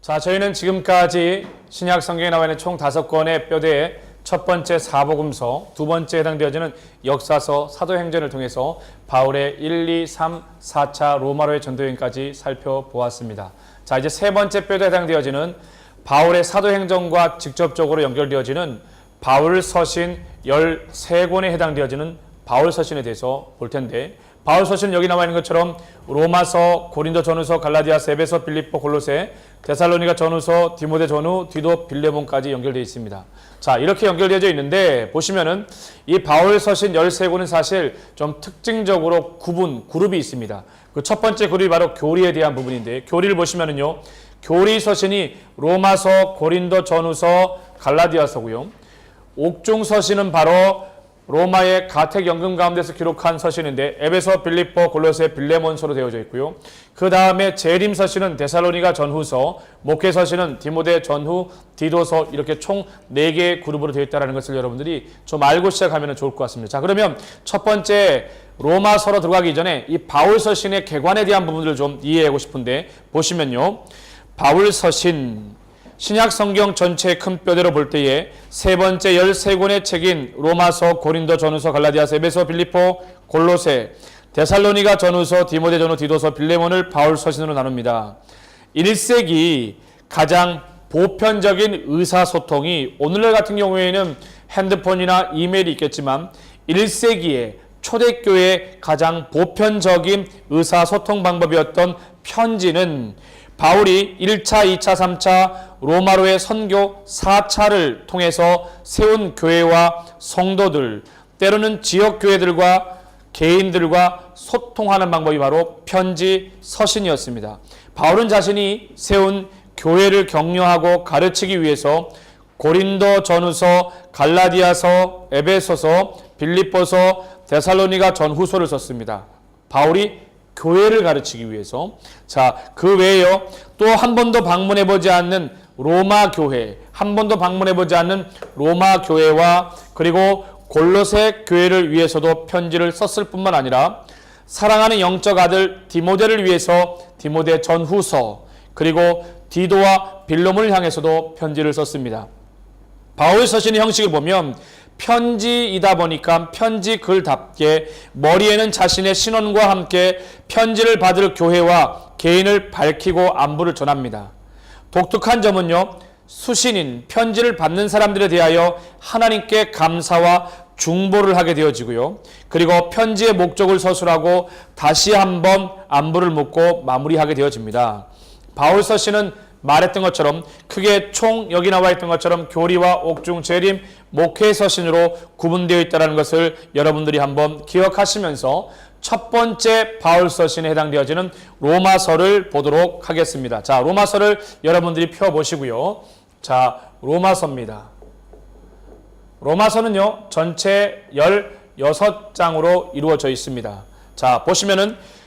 자, 저희는 지금까지 신약 성경에 나와 있는 총 5권의 뼈대의 첫 번째 사복음서, 두 번째 해당되어지는 역사서, 사도행전을 통해서 바울의 1, 2, 3, 4차 로마로의 전도여행까지 살펴보았습니다. 자, 이제 세 번째 뼈대에 해당되어지는 바울의 사도행전과 직접적으로 연결되어지는 바울 서신 13권에 해당되어지는 바울 서신에 대해서 볼 텐데, 바울 서신은 여기 나와 있는 것처럼 로마서, 고린도 전후서, 갈라디아서, 에베소, 빌립보, 골로새, 데살로니가 전후서, 디모데 전후, 디도, 빌레몬까지 연결되어 있습니다. 자, 이렇게 연결되어져 있는데 보시면은 이 바울 서신 13권은 사실 좀 특징적으로 그룹이 있습니다. 그 첫 번째 그룹이 바로 교리에 대한 부분인데, 교리를 보시면은요, 교리 서신이 로마서, 고린도 전후서, 갈라디아서고요. 옥중 서신은 바로 로마의 가택 연금 가운데서 기록한 서신인데 에베소, 빌립보, 골로새, 빌레몬서로 되어져 있고요. 그 다음에 재림 서신은 데살로니가 전후서, 목회 서신은 디모데 전후, 디도서, 이렇게 총 4개의 그룹으로 되어 있다는 것을 여러분들이 좀 알고 시작하면 좋을 것 같습니다. 자, 그러면 첫 번째 로마서로 들어가기 전에 이 바울 서신의 개관에 대한 부분들을 좀 이해하고 싶은데, 보시면요, 바울 서신 신약 성경 전체의 큰 뼈대로 볼 때에 세 번째 13권의 책인 로마서, 고린도 전후서, 갈라디아서, 에베소, 빌립보, 골로새, 데살로니가 전후서, 디모데 전후, 디도서, 빌레몬을 바울 서신으로 나눕니다. 1세기 가장 보편적인 의사소통이, 오늘날 같은 경우에는 핸드폰이나 이메일이 있겠지만 1세기에 초대교회의 가장 보편적인 의사소통 방법이었던 편지는 바울이 1차, 2차, 3차 로마로의 선교 4차를 통해서 세운 교회와 성도들, 때로는 지역교회들과 개인들과 소통하는 방법이 바로 편지 서신이었습니다. 바울은 자신이 세운 교회를 격려하고 가르치기 위해서 고린도 전후서, 갈라디아서, 에베소서, 빌립보서, 데살로니가 전후서를 썼습니다. 바울이 교회를 가르치기 위해서. 자, 그 외에요, 또 한 번도 방문해보지 않는 로마 교회, 한 번도 방문해보지 않는 로마 교회와 그리고 골로새 교회를 위해서도 편지를 썼을 뿐만 아니라 사랑하는 영적 아들 디모데를 위해서 디모데 전후서, 그리고 디도와 빌레몬을 향해서도 편지를 썼습니다. 바울 서신의 형식을 보면 편지이다 보니까 편지 글답게 머리에는 자신의 신원과 함께 편지를 받을 교회와 개인을 밝히고 안부를 전합니다. 독특한 점은요, 수신인, 편지를 받는 사람들에 대하여 하나님께 감사와 중보를 하게 되어지고요. 그리고 편지의 목적을 서술하고 다시 한번 안부를 묻고 마무리하게 되어집니다. 바울 서신은 말했던 것처럼 크게 총 여기 나와 있던 것처럼 교리와 옥중, 재림, 목회 서신으로 구분되어 있다는 것을 여러분들이 한번 기억하시면서 첫 번째 바울 서신에 해당되어지는 로마서를 보도록 하겠습니다. 자, 로마서를 여러분들이 펴보시고요. 자, 로마서입니다. 로마서는요, 전체 16장으로 이루어져 있습니다. 자, 보시면은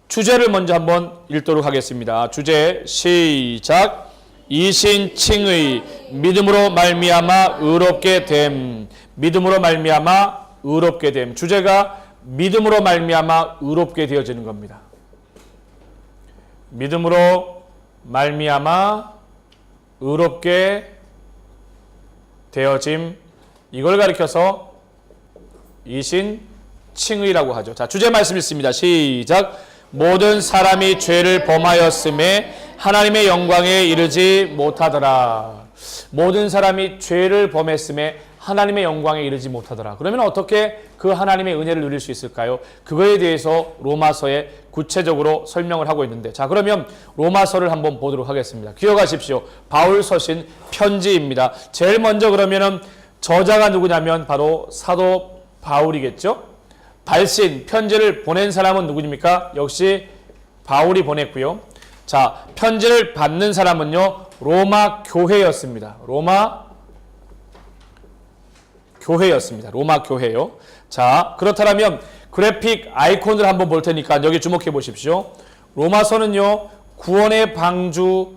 주제를 먼저 한번 읽도록 하겠습니다. 주제 시작. 이신칭의 믿음으로 말미암아 의롭게 됨. 믿음으로 말미암아 의롭게 됨. 주제가 믿음으로 말미암아 의롭게 되어지는 겁니다. 믿음으로 말미암아 의롭게 되어짐, 이걸 가리켜서 이신칭의라고 하죠. 자, 주제 말씀 있습니다. 시작. 모든 사람이 죄를 범하였음에 하나님의 영광에 이르지 못하더라. 모든 사람이 죄를 범했음에 하나님의 영광에 이르지 못하더라. 그러면 어떻게 그 하나님의 은혜를 누릴 수 있을까요? 그거에 대해서 로마서에 구체적으로 설명을 하고 있는데, 자, 그러면 로마서를 한번 보도록 하겠습니다. 기억하십시오. 바울 서신 편지입니다. 제일 먼저 그러면은 저자가 누구냐면 바로 사도 바울이겠죠? 발신, 편지를 보낸 사람은 누구입니까? 역시 바울이 보냈고요. 자, 편지를 받는 사람은요, 로마 교회였습니다. 로마 교회요. 자, 그렇다면 그래픽 아이콘을 한번 볼 테니까 여기 주목해 보십시오. 로마서는요, 구원의 방주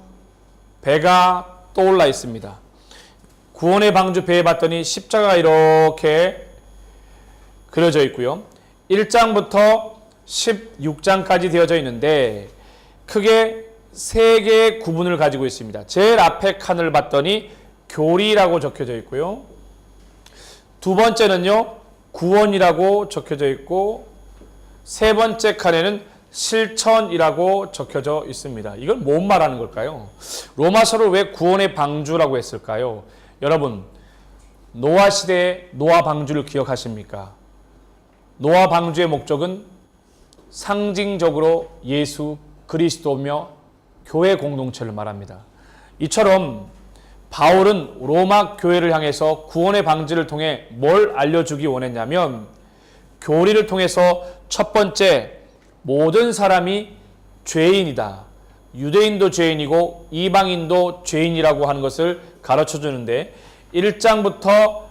배가 떠올라 있습니다. 구원의 방주 배에 봤더니 십자가가 이렇게 그려져 있고요. 1장부터 16장까지 되어져 있는데 크게 세 개의 구분을 가지고 있습니다. 제일 앞에 칸을 봤더니 교리라고 적혀져 있고요. 두 번째는요, 구원이라고 적혀져 있고, 세 번째 칸에는 실천이라고 적혀져 있습니다. 이건 뭔 말하는 걸까요? 로마서를 왜 구원의 방주라고 했을까요? 여러분, 노아 시대의 노아 방주를 기억하십니까? 노아 방주의 목적은 상징적으로 예수 그리스도며 교회 공동체를 말합니다. 이처럼 바울은 로마 교회를 향해서 구원의 방주를 통해 뭘 알려주기 원했냐면, 교리를 통해서 첫 번째, 모든 사람이 죄인이다. 유대인도 죄인이고 이방인도 죄인이라고 하는 것을 가르쳐 주는데, 1장부터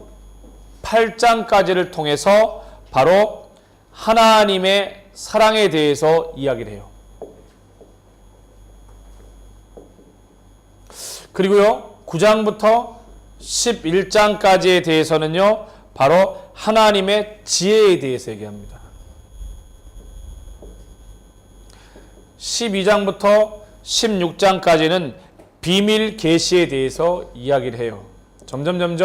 8장까지를 통해서 바로 하나님의 사랑에 대해서 이야기를 해요. 그리고요, 9장부터 11장까지에 대해서는요, 바로 하나님의 지혜에 대해서 얘기합니다. 12장부터 16장까지는 비밀 계시에 대해서 이야기를 해요. 점점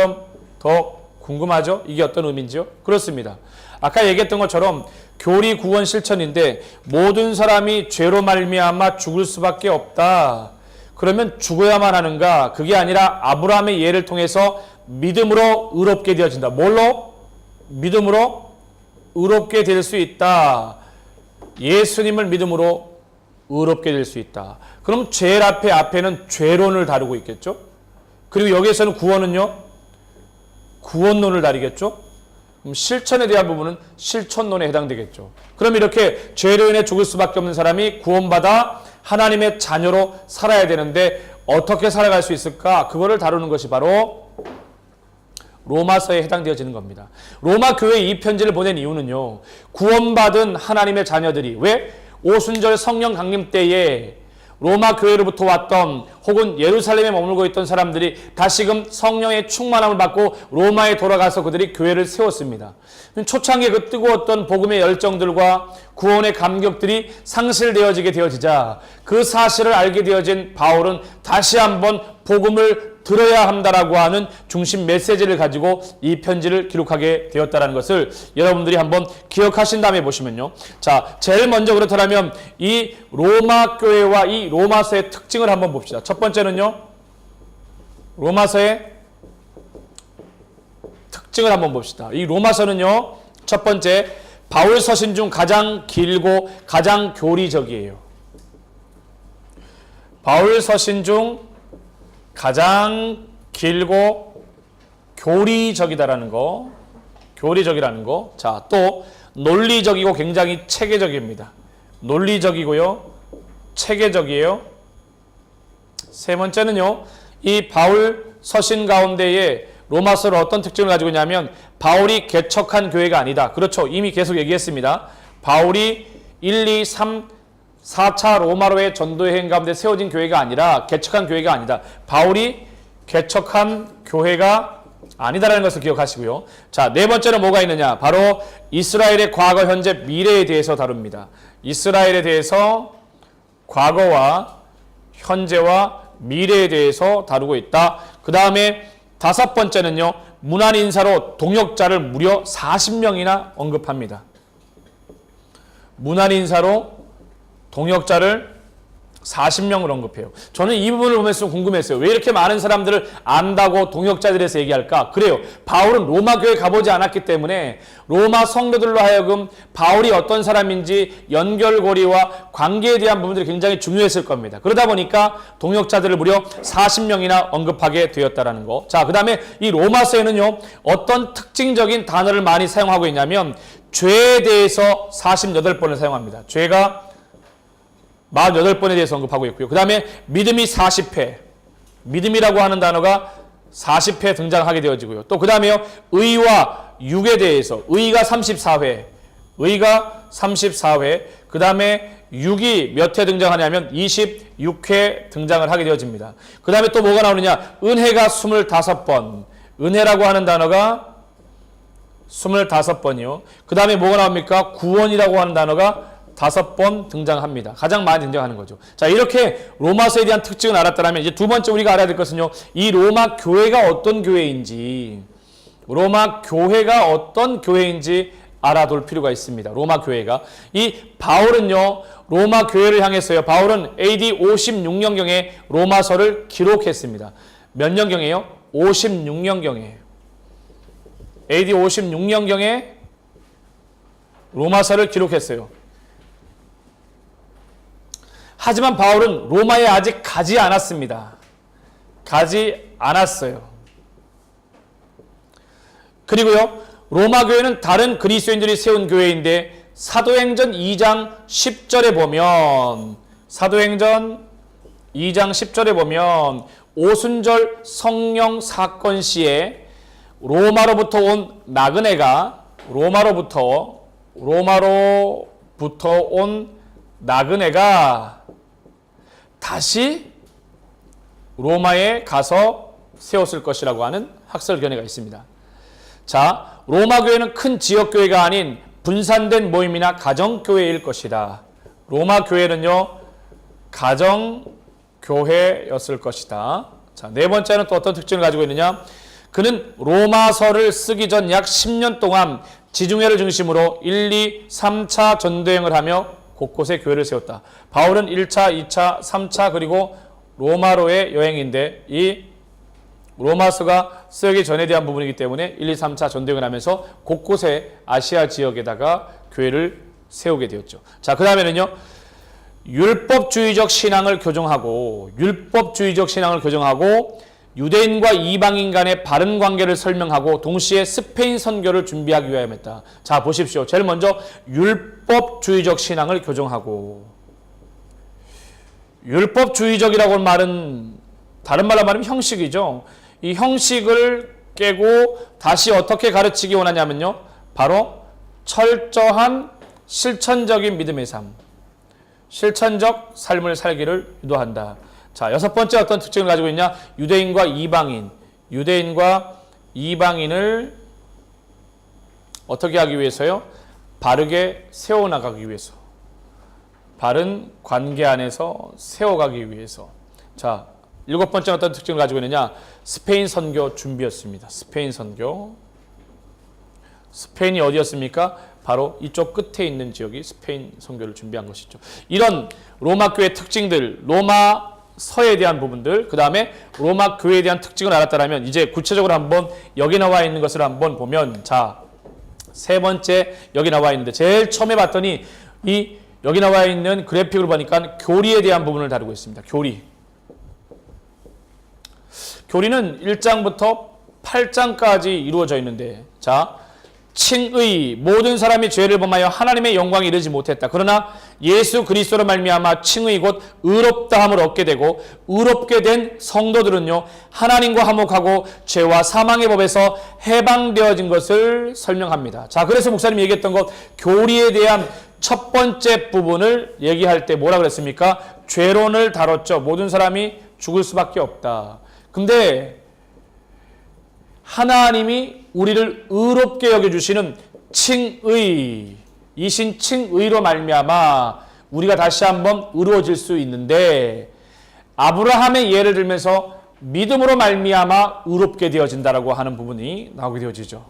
더 궁금하죠? 이게 어떤 의미인지요? 그렇습니다. 아까 얘기했던 것처럼 교리, 구원, 실천인데, 모든 사람이 죄로 말미암아 죽을 수밖에 없다. 그러면 죽어야만 하는가? 그게 아니라 아브라함의 예를 통해서 믿음으로 의롭게 되어진다. 뭘로? 믿음으로 의롭게 될 수 있다. 예수님을 믿음으로 의롭게 될 수 있다. 그럼 제일 앞에는 죄론을 다루고 있겠죠? 그리고 여기에서는 구원은요? 구원론을 다루겠죠? 그럼 실천에 대한 부분은 실천론에 해당되겠죠. 그럼 이렇게 죄로 인해 죽을 수밖에 없는 사람이 구원받아 하나님의 자녀로 살아야 되는데, 어떻게 살아갈 수 있을까? 그거를 다루는 것이 바로 로마서에 해당되어지는 겁니다. 로마 교회에 이 편지를 보낸 이유는요, 구원받은 하나님의 자녀들이 왜 오순절 성령 강림 때에 로마 교회로부터 왔던, 혹은 예루살렘에 머물고 있던 사람들이 다시금 성령의 충만함을 받고 로마에 돌아가서 그들이 교회를 세웠습니다. 초창기에 그 뜨거웠던 복음의 열정들과 구원의 감격들이 상실되어지게 되어지자, 그 사실을 알게 되어진 바울은 다시 한번 복음을 들어야 한다라고 하는 중심 메시지를 가지고 이 편지를 기록하게 되었다는 것을 여러분들이 한번 기억하신 다음에 보시면요. 자, 제일 먼저 그렇다면 이 로마 교회와 이 로마서의 특징을 한번 봅시다. 첫 번째는요, 로마서의 특징을 한번 봅시다. 이 로마서는요, 첫 번째, 바울 서신 중 가장 길고 가장 교리적이에요. 바울 서신 중 가장 길고 교리적이다라는 거, 교리적이라는 거. 자, 또 논리적이고 굉장히 체계적입니다. 논리적이고요, 체계적이에요. 세 번째는요, 이 바울 서신 가운데에 로마서를 어떤 특징을 가지고 있냐면, 바울이 개척한 교회가 아니다. 그렇죠. 이미 계속 얘기했습니다. 바울이 1, 2, 3, 4차 로마로의 전도의 행 가운데 세워진 교회가 아니라, 개척한 교회가 아니다. 바울이 개척한 교회가 아니다라는 것을 기억하시고요. 자, 네 번째는 뭐가 있느냐? 바로 이스라엘의 과거, 현재, 미래에 대해서 다룹니다. 이스라엘에 대해서 과거와 현재와 미래에 대해서 다루고 있다. 그 다음에 다섯 번째는요, 문안 인사로 동역자를 무려 40명이나 언급합니다. 문안 인사로 동역자를 40명을 언급해요. 저는 이 부분을 보면서 궁금했어요. 왜 이렇게 많은 사람들을 안다고 동역자들에서 얘기할까? 그래요. 바울은 로마 교회에 가보지 않았기 때문에 로마 성도들로 하여금 바울이 어떤 사람인지 연결고리와 관계에 대한 부분들이 굉장히 중요했을 겁니다. 그러다 보니까 동역자들을 무려 40명이나 언급하게 되었다는 거. 자, 그 다음에 이 로마서에는요, 어떤 특징적인 단어를 많이 사용하고 있냐면, 죄에 대해서 48번을 사용합니다. 죄가 48번에 대해서 언급하고 있고요. 그 다음에 믿음이 40회, 믿음이라고 하는 단어가 40회 등장하게 되어지고요. 또 그 다음에요, 의와 육에 대해서, 의가 34회, 의가 34회, 그 다음에 육이 몇 회 등장하냐면 26회 등장을 하게 되어집니다. 그 다음에 또 뭐가 나오느냐, 은혜가 25번, 은혜라고 하는 단어가 25번이요. 그 다음에 뭐가 나옵니까? 구원이라고 하는 단어가 5번 등장합니다. 가장 많이 등장하는 거죠. 자, 이렇게 로마서에 대한 특징을 알았다면 이제 두 번째 우리가 알아야 될 것은요. 이 로마 교회가 어떤 교회인지 알아둘 필요가 있습니다. 로마 교회가. 이 바울은요. 로마 교회를 향해서요. 바울은 AD 56년경에 로마서를 기록했습니다. 몇 년경에요? 56년경에. AD 56년경에 로마서를 기록했어요. 하지만 바울은 로마에 아직 가지 않았습니다. 가지 않았어요. 그리고요, 로마 교회는 다른 그리스도인들이 세운 교회인데 사도행전 2장 10절에 보면 오순절 성령 사건 시에 로마로부터 온 나그네가 다시 로마에 가서 세웠을 것이라고 하는 학설 견해가 있습니다. 자, 로마 교회는 큰 지역 교회가 아닌 분산된 모임이나 가정 교회일 것이다. 로마 교회는요, 가정 교회였을 것이다. 자, 네 번째는 또 어떤 특징을 가지고 있느냐? 그는 로마서를 쓰기 전 약 10년 동안 지중해를 중심으로 1, 2, 3차 전도행을 하며 곳곳에 교회를 세웠다. 바울은 1차, 2차, 3차 그리고 로마로의 여행인데 이 로마서가 쓰기 전에 대한 부분이기 때문에 1, 2, 3차 전도행을 하면서 곳곳에 아시아 지역에다가 교회를 세우게 되었죠. 자, 그 다음에는요. 율법주의적 신앙을 교정하고 유대인과 이방인 간의 바른 관계를 설명하고 동시에 스페인 선교를 준비하기 위함이었다. 자, 보십시오. 제일 먼저 율법주의적 신앙을 교정하고, 율법주의적이라고 말은 다른 말로 말하면 형식이죠. 이 형식을 깨고 다시 어떻게 가르치기 원하냐면요. 바로 철저한 실천적인 믿음의 삶, 실천적 삶을 살기를 유도한다. 자, 여섯 번째 어떤 특징을 가지고 있냐? 유대인과 이방인을 어떻게 하기 위해서요? 바르게 세워나가기 위해서. 바른 관계 안에서 세워가기 위해서. 자, 일곱 번째 어떤 특징을 가지고 있느냐? 스페인 선교 준비였습니다. 스페인 선교. 스페인이 어디였습니까? 바로 이쪽 끝에 있는 지역이 스페인 선교를 준비한 것이죠. 이런 로마 교회 특징들, 로마서에 대한 부분들, 그 다음에 로마 교회에 대한 특징을 알았다면 이제 구체적으로 한번 여기 나와 있는 것을 한번 보면, 자, 세 번째 여기 나와 있는데 제일 처음에 봤더니 이 여기 나와 있는 그래픽을 보니까 교리에 대한 부분을 다루고 있습니다. 교리는 1장부터 8장까지 이루어져 있는데, 자, 칭의, 모든 사람이 죄를 범하여 하나님의 영광에 이르지 못했다. 그러나 예수 그리스도로 말미암아 칭의 곧 의롭다함을 얻게 되고, 의롭게 된 성도들은요 하나님과 화목하고 죄와 사망의 법에서 해방되어진 것을 설명합니다. 자, 그래서 목사님이 얘기했던 것, 교리에 대한 첫 번째 부분을 얘기할 때 뭐라 그랬습니까? 죄론을 다뤘죠. 모든 사람이 죽을 수밖에 없다. 근데 하나님이 우리를 의롭게 여겨주시는 칭의, 이신 칭의로 말미암아 우리가 다시 한번 의로워질 수 있는데, 아브라함의 예를 들면서 믿음으로 말미암아 의롭게 되어진다라고 하는 부분이 나오게 되어지죠.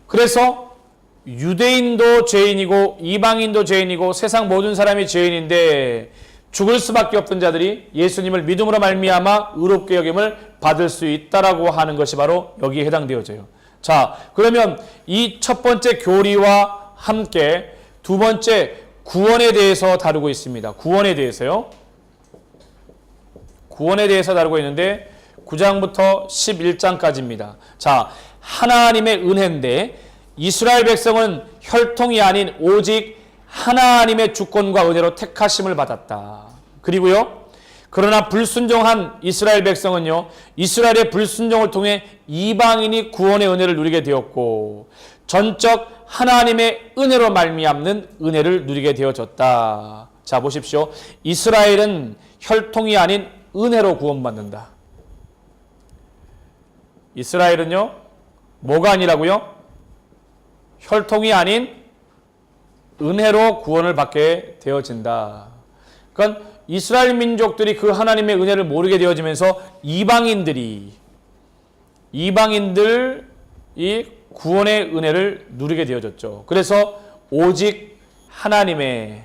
그래서 유대인도 죄인이고 이방인도 죄인이고 세상 모든 사람이 죄인인데 죽을 수밖에 없던 자들이 예수님을 믿음으로 말미암아 의롭게 여김을 받을 수 있다라고 하는 것이 바로 여기에 해당되어져요. 자, 그러면 이 첫 번째 교리와 함께 두 번째 구원에 대해서 다루고 있습니다. 구원에 대해서 다루고 있는데 9장부터 11장까지입니다. 자, 하나님의 은혜인데 이스라엘 백성은 혈통이 아닌 오직 하나님의 주권과 은혜로 택하심을 받았다. 그리고요, 그러나 불순종한 이스라엘 백성은요, 이스라엘의 불순종을 통해 이방인이 구원의 은혜를 누리게 되었고, 전적 하나님의 은혜로 말미암는 은혜를 누리게 되어졌다. 자, 보십시오. 이스라엘은 혈통이 아닌 은혜로 구원받는다. 이스라엘은요, 뭐가 아니라고요? 혈통이 아닌 은혜로 구원을 받게 되어진다. 그러니까 이스라엘 민족들이 그 하나님의 은혜를 모르게 되어지면서 이방인들이 구원의 은혜를 누리게 되어졌죠. 그래서 오직 하나님의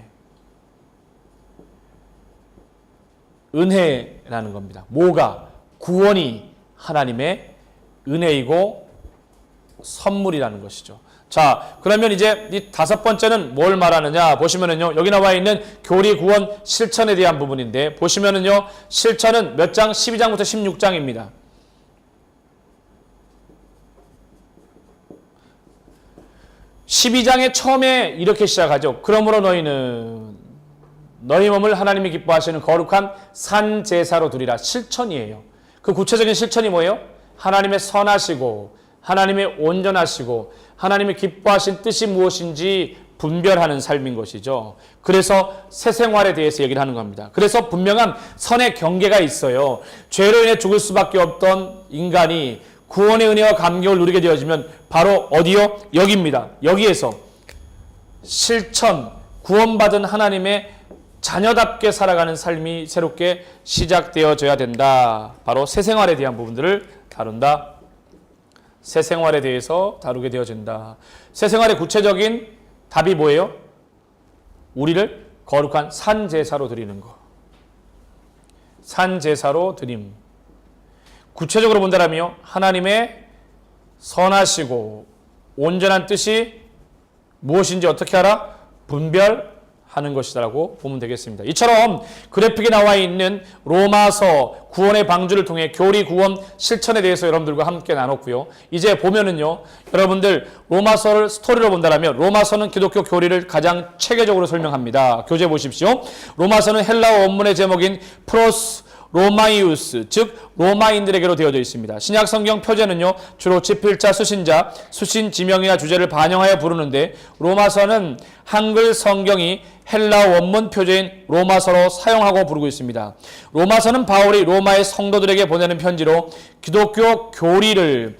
은혜라는 겁니다. 뭐가? 구원이 하나님의 은혜이고 선물이라는 것이죠. 자, 그러면 이제 이 다섯 번째는 뭘 말하느냐 보시면은요, 여기 나와 있는 교리 구원 실천에 대한 부분인데, 보시면은요, 실천은 몇 장? 12장부터 16장입니다. 12장의 처음에 이렇게 시작하죠. 그러므로 너희는 너희 몸을 하나님이 기뻐하시는 거룩한 산 제사로 드리라. 실천이에요. 그 구체적인 실천이 뭐예요? 하나님의 선하시고 하나님의 온전하시고 하나님이 기뻐하신 뜻이 무엇인지 분별하는 삶인 것이죠. 그래서 새 생활에 대해서 얘기를 하는 겁니다. 그래서 분명한 선의 경계가 있어요. 죄로 인해 죽을 수밖에 없던 인간이 구원의 은혜와 감격을 누리게 되어지면 바로 어디요? 여기입니다. 여기에서 실천, 구원받은 하나님의 자녀답게 살아가는 삶이 새롭게 시작되어져야 된다. 바로 새 생활에 대한 부분들을 다룬다. 새 생활에 대해서 다루게 되어진다. 새 생활의 구체적인 답이 뭐예요? 우리를 거룩한 산 제사로 드리는 거. 산 제사로 드림. 구체적으로 본다라면 하나님의 선하시고 온전한 뜻이 무엇인지 어떻게 알아? 분별하는 것이라고 보면 되겠습니다. 이처럼 그래픽에 나와 있는 로마서 구원의 방주를 통해 교리 구원 실천에 대해서 여러분들과 함께 나눴고요. 이제 보면은요, 여러분들 로마서를 스토리로 본다면 로마서는 기독교 교리를 가장 체계적으로 설명합니다. 교재 보십시오. 로마서는 헬라어 원문의 제목인 프로스 로마이우스, 즉 로마인들에게로 되어져 있습니다. 신약 성경 표제는요, 주로 지필자, 수신자, 수신 지명이나 주제를 반영하여 부르는데, 로마서는 한글 성경이 헬라 원문 표제인 로마서로 사용하고 부르고 있습니다. 로마서는 바울이 로마의 성도들에게 보내는 편지로 기독교 교리를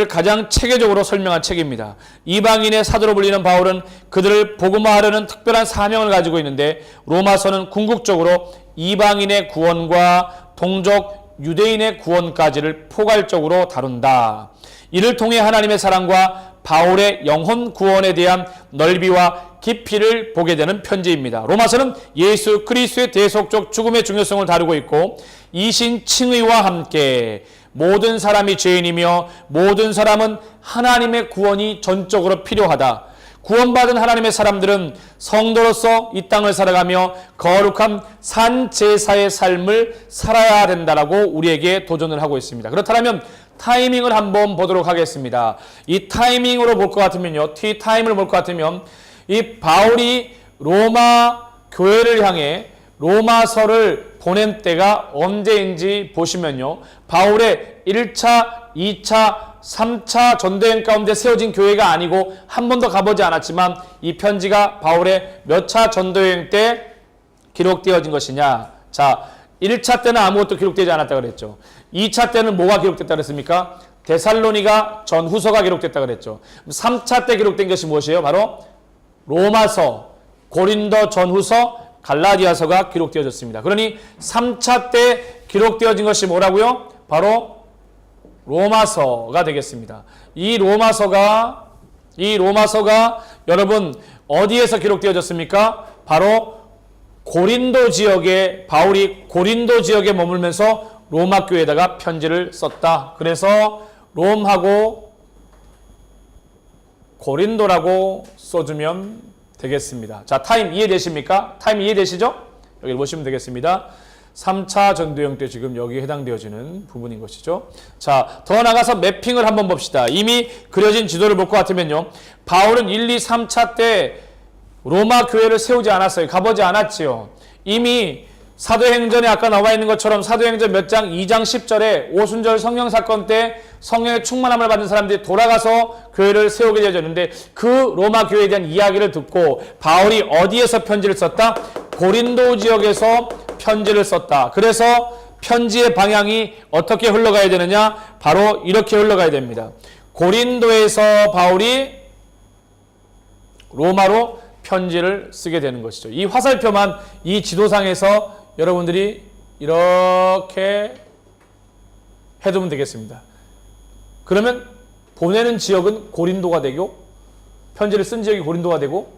가장 체계적으로 설명한 책입니다. 이방인의 사도로 불리는 바울은 그들을 복음화하려는 특별한 사명을 가지고 있는데, 로마서는 궁극적으로 이방인의 구원과 동족 유대인의 구원까지를 포괄적으로 다룬다. 이를 통해 하나님의 사랑과 바울의 영혼 구원에 대한 넓이와 깊이를 보게 되는 편지입니다. 로마서는 예수 그리스도의 대속적 죽음의 중요성을 다루고 있고, 이신 칭의와 함께 모든 사람이 죄인이며 모든 사람은 하나님의 구원이 전적으로 필요하다. 구원받은 하나님의 사람들은 성도로서 이 땅을 살아가며 거룩한 산 제사의 삶을 살아야 된다라고 우리에게 도전을 하고 있습니다. 그렇다면 타이밍을 한번 보도록 하겠습니다. 이 타이밍으로 볼 것 같으면요, 타임을 볼 것 같으면 이 바울이 로마 교회를 향해 로마서를 보낸 때가 언제인지 보시면요, 바울의 1차, 2차, 3차 전도행 가운데 세워진 교회가 아니고 한 번도 가보지 않았지만 이 편지가 바울의 몇 차 전도여행 때 기록되어진 것이냐. 자, 1차 때는 아무것도 기록되지 않았다 그랬죠. 2차 때는 뭐가 기록됐다 그랬습니까? 데살로니가 전후서가 기록됐다 그랬죠. 3차 때 기록된 것이 무엇이에요? 바로 로마서, 고린도 전후서, 갈라디아서가 기록되어졌습니다. 그러니 3차 때 기록되어진 것이 뭐라고요? 바로 로마서가 되겠습니다. 이 로마서가 여러분 어디에서 기록되어졌습니까? 바로 고린도 지역에, 바울이 고린도 지역에 머물면서 로마 교회에다가 편지를 썼다. 그래서 롬하고 고린도라고 써주면 되겠습니다. 자, 타임 이해되십니까? 타임 이해되시죠? 여기 보시면 되겠습니다. 3차 전도형 때 지금 여기에 해당되어지는 부분인 것이죠. 자, 더 나가서 매핑을 한번 봅시다. 이미 그려진 지도를 볼 것 같으면요, 바울은 1, 2, 3차 때 로마 교회를 세우지 않았어요. 가보지 않았지요. 이미 사도행전에 아까 나와 있는 것처럼 사도행전 몇 장? 2장 10절에 오순절 성령 사건 때 성령의 충만함을 받은 사람들이 돌아가서 교회를 세우게 되어졌는데, 그 로마 교회에 대한 이야기를 듣고 바울이 어디에서 편지를 썼다? 고린도 지역에서 편지를 썼다. 그래서 편지의 방향이 어떻게 흘러가야 되느냐? 바로 이렇게 흘러가야 됩니다. 고린도에서 바울이 로마로 편지를 쓰게 되는 것이죠. 이 화살표만 이 지도상에서 여러분들이 이렇게 해두면 되겠습니다. 그러면 보내는 지역은 고린도가 되고 편지를 쓴 지역이 고린도가 되고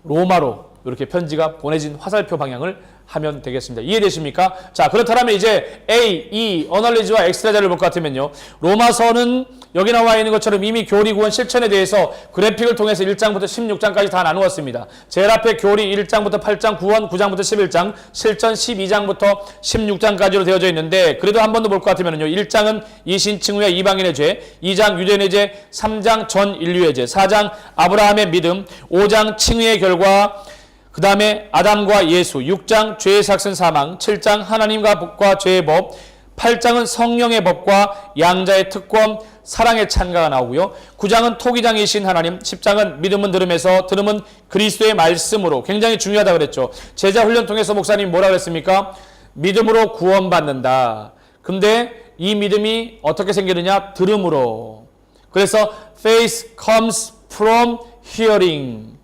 로마로 이렇게 편지가 보내진 화살표 방향을 하면 되겠습니다. 이해되십니까? 자, 그렇다면 이제 A, E, 어널리지와 엑스트라 자료를 볼 것 같으면요. 로마서는 여기 나와 있는 것처럼 이미 교리 구원 실천에 대해서 그래픽을 통해서 1장부터 16장까지 다 나누었습니다. 제일 앞에 교리 1장부터 8장, 구원 9장부터 11장, 실천 12장부터 16장까지로 되어져 있는데 그래도 한 번 더 볼 것 같으면요. 1장은 이신 칭후의 이방인의 죄, 2장 유대인의 죄, 3장 전 인류의 죄, 4장 아브라함의 믿음, 5장 칭의의 결과, 그 다음에 아담과 예수, 6장 죄의 삭슨 사망, 7장 하나님과 법과 죄의 법, 8장은 성령의 법과 양자의 특권, 사랑의 찬가가 나오고요. 9장은 토기장이신 하나님, 10장은 믿음은 들음에서 들음은 그리스도의 말씀으로, 굉장히 중요하다고 그랬죠. 제자 훈련 통해서 목사님이 뭐라 그랬습니까? 믿음으로 구원받는다. 근데 이 믿음이 어떻게 생기느냐? 들음으로. 그래서 faith comes from hearing.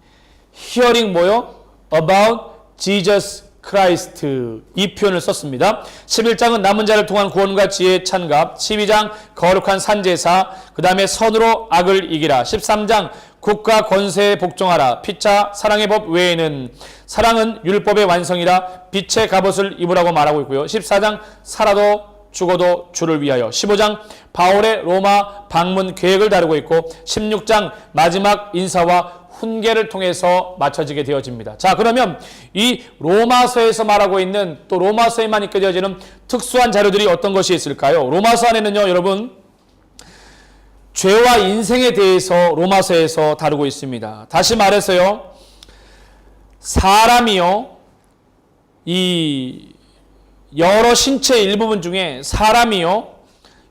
hearing 뭐요? About Jesus Christ. 이 표현을 썼습니다. 11장은 남은 자를 통한 구원과 지혜의 찬갑, 12장 거룩한 산제사, 그 다음에 선으로 악을 이기라, 13장 국가 권세에 복종하라, 피차 사랑의 법 외에는, 사랑은 율법의 완성이라 빛의 갑옷을 입으라고 말하고 있고요. 14장 살아도 죽어도 주를 위하여, 15장 바울의 로마 방문 계획을 다루고 있고, 16장 마지막 인사와 훈계를 통해서 맞춰지게 되어집니다. 자, 그러면 이 로마서에서 말하고 있는, 또 로마서에만 있게 되어지는 특수한 자료들이 어떤 것이 있을까요? 로마서 안에는요, 여러분, 죄와 인생에 대해서 로마서에서 다루고 있습니다. 다시 말해서요, 사람이요, 이 여러 신체의 일부분 중에 사람이요,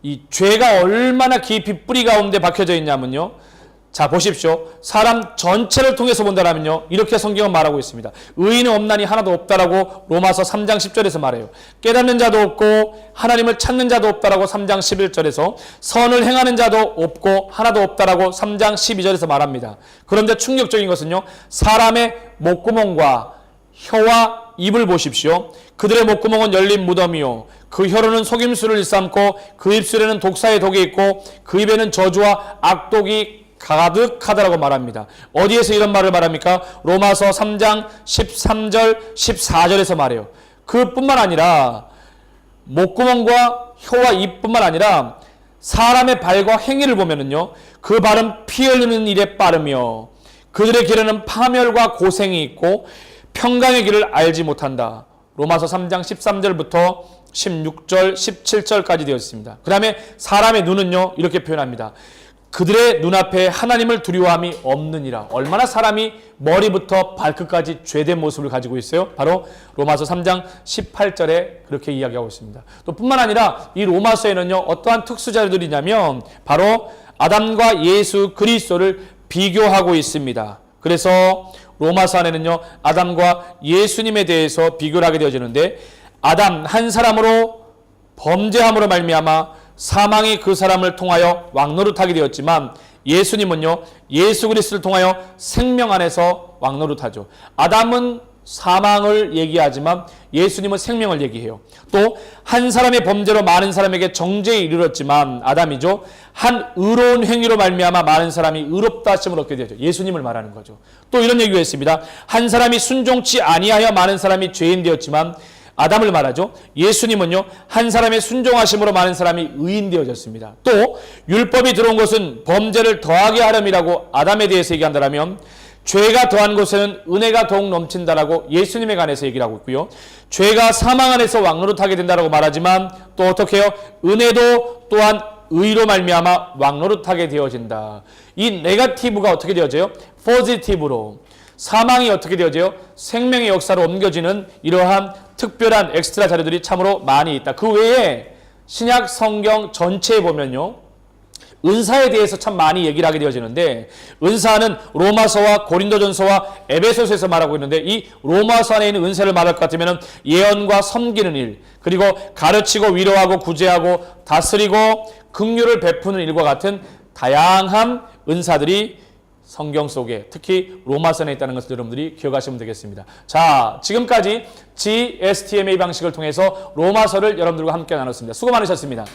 이 죄가 얼마나 깊이 뿌리 가운데 박혀져 있냐면요, 자, 보십시오. 사람 전체를 통해서 본다면요, 이렇게 성경은 말하고 있습니다. 의인은 없나니 하나도 없다라고 로마서 3장 10절에서 말해요. 깨닫는 자도 없고 하나님을 찾는 자도 없다라고 3장 11절에서, 선을 행하는 자도 없고 하나도 없다라고 3장 12절에서 말합니다. 그런데 충격적인 것은요, 사람의 목구멍과 혀와 입을 보십시오. 그들의 목구멍은 열린 무덤이요, 그 혀로는 속임수를 일삼고 그 입술에는 독사의 독이 있고 그 입에는 저주와 악독이 가득하다라고 말합니다. 어디에서 이런 말을 말합니까? 로마서 3장 13절 14절에서 말해요. 그뿐만 아니라 목구멍과 혀와 입뿐만 아니라 사람의 발과 행위를 보면은요, 그 발은 피 흘리는 일에 빠르며 그들의 길에는 파멸과 고생이 있고 평강의 길을 알지 못한다. 로마서 3장 13절부터 16절 17절까지 되어 있습니다. 그 다음에 사람의 눈은요, 이렇게 표현합니다. 그들의 눈앞에 하나님을 두려워함이 없느니라. 얼마나 사람이 머리부터 발끝까지 죄된 모습을 가지고 있어요? 바로 로마서 3장 18절에 그렇게 이야기하고 있습니다. 또 뿐만 아니라 이 로마서에는요, 어떠한 특수자들이 있냐면 바로 아담과 예수 그리스도를 비교하고 있습니다. 그래서 로마서 안에는요, 아담과 예수님에 대해서 비교를 하게 되어지는데, 아담 한 사람으로 범죄함으로 말미암아 사망이 그 사람을 통하여 왕노릇하게 되었지만, 예수님은요, 예수 그리스도를 통하여 생명 안에서 왕노릇하죠. 아담은 사망을 얘기하지만 예수님은 생명을 얘기해요. 또 한 사람의 범죄로 많은 사람에게 정죄에 이르렀지만, 아담이죠, 한 의로운 행위로 말미암아 많은 사람이 의롭다 하심을 얻게 되죠. 예수님을 말하는 거죠. 또 이런 얘기가 있습니다. 한 사람이 순종치 아니하여 많은 사람이 죄인 되었지만, 아담을 말하죠. 예수님은요, 한 사람의 순종하심으로 많은 사람이 의인 되어졌습니다. 또 율법이 들어온 것은 범죄를 더하게 하렴이라고 아담에 대해서 얘기한다면, 죄가 더한 곳에는 은혜가 더욱 넘친다라고 예수님에 관해서 얘기를 하고 있고요. 죄가 사망 안에서 왕노릇하게 된다라고 말하지만, 또 어떻게 해요? 은혜도 또한 의로 말미암아 왕노릇하게 되어진다. 이 네거티브가 어떻게 되어져요? 포지티브로. 사망이 어떻게 되어져요? 생명의 역사로 옮겨지는 이러한 특별한 엑스트라 자료들이 참으로 많이 있다. 그 외에 신약 성경 전체에 보면요, 은사에 대해서 참 많이 얘기를 하게 되어지는데, 은사는 로마서와 고린도전서와 에베소서에서 말하고 있는데, 이 로마서 안에 있는 은사를 말할 것 같으면 예언과 섬기는 일, 그리고 가르치고 위로하고 구제하고 다스리고 긍휼을 베푸는 일과 같은 다양한 은사들이 성경 속에 특히 로마서에 있다는 것을 여러분들이 기억하시면 되겠습니다. 자, 지금까지 GSTMA 방식을 통해서 로마서를 여러분들과 함께 나눴습니다. 수고 많으셨습니다.